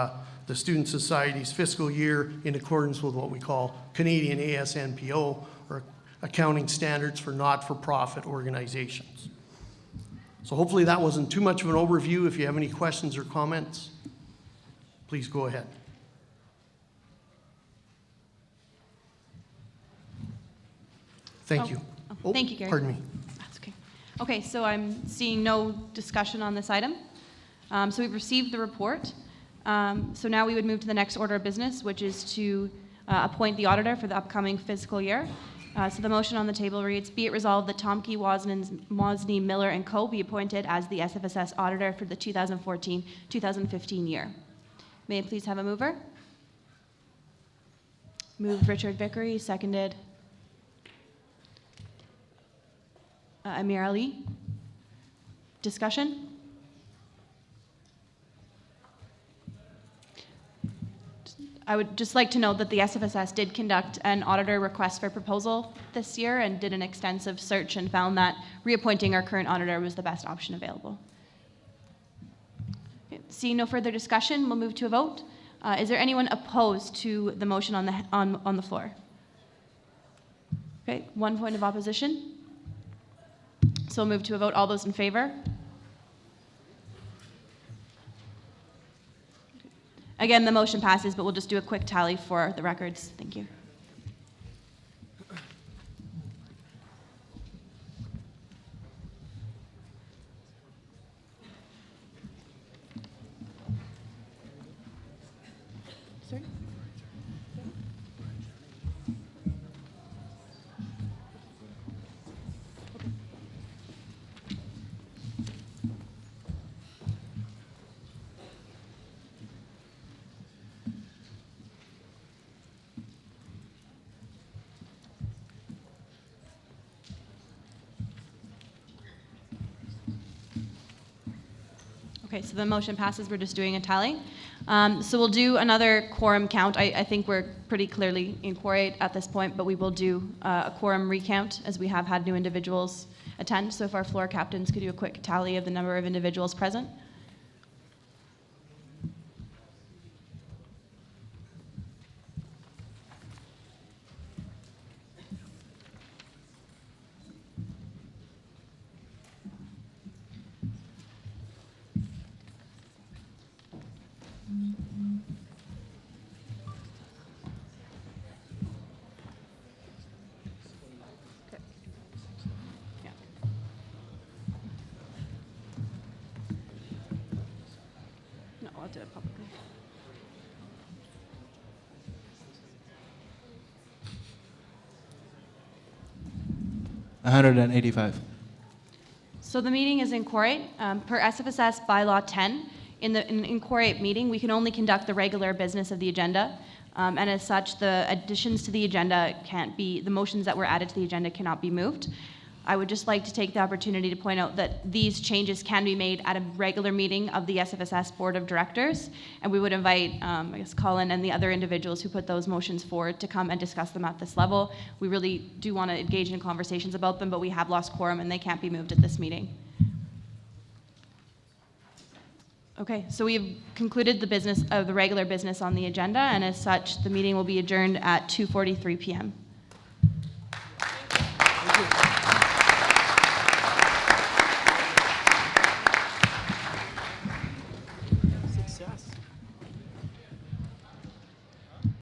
Speaker 16: the Student Society's fiscal year in accordance with what we call Canadian ASNPO, or Accounting Standards for Not-for-Profit Organizations. So hopefully that wasn't too much of an overview. If you have any questions or comments, please go ahead. Thank you.
Speaker 2: Thank you, Gary.
Speaker 16: Pardon me.
Speaker 2: That's okay. Okay, so I'm seeing no discussion on this item. So we've received the report. So now we would move to the next order of business, which is to appoint the auditor for the upcoming fiscal year. So the motion on the table reads, be it resolved that Tomke, Wozny, Miller & Co. be appointed as the SFSS auditor for the 2014-2015 year. May I please have a mover? Moved Richard Vickery, seconded Amir Ali. Discussion? I would just like to note that the SFSS did conduct an auditor request for proposal this year and did an extensive search and found that reappointing our current auditor was the best option available. Okay, seeing no further discussion, we'll move to a vote. Is there anyone opposed to the motion on the floor? Okay, 1 point of opposition. So we'll move to a vote. All those in favor? Again, the motion passes, but we'll just do a quick tally for the records. Thank you. Sorry? Okay, so the motion passes. We're just doing a tally. So we'll do another quorum count. I think we're pretty clearly in quorum at this point, but we will do a quorum recount as we have had new individuals attend. So if our floor captains could do a quick tally of the number of individuals present. No, I'll do it publicly.
Speaker 1: $185.
Speaker 2: So the meeting is in quorate. Per SFSS bylaw 10, in quorate meeting, we can only conduct the regular business of the agenda. And as such, the additions to the agenda can't be, the motions that were added to the agenda cannot be moved. I would just like to take the opportunity to point out that these changes can be made at a regular meeting of the SFSS Board of Directors, and we would invite, I guess, Colin and the other individuals who put those motions forward to come and discuss them at this level. We really do want to engage in conversations about them, but we have lost quorum and they can't be moved at this meeting. Okay, so we've concluded the business of the regular business on the agenda, and as such, the meeting will be adjourned at 2:43 p.m.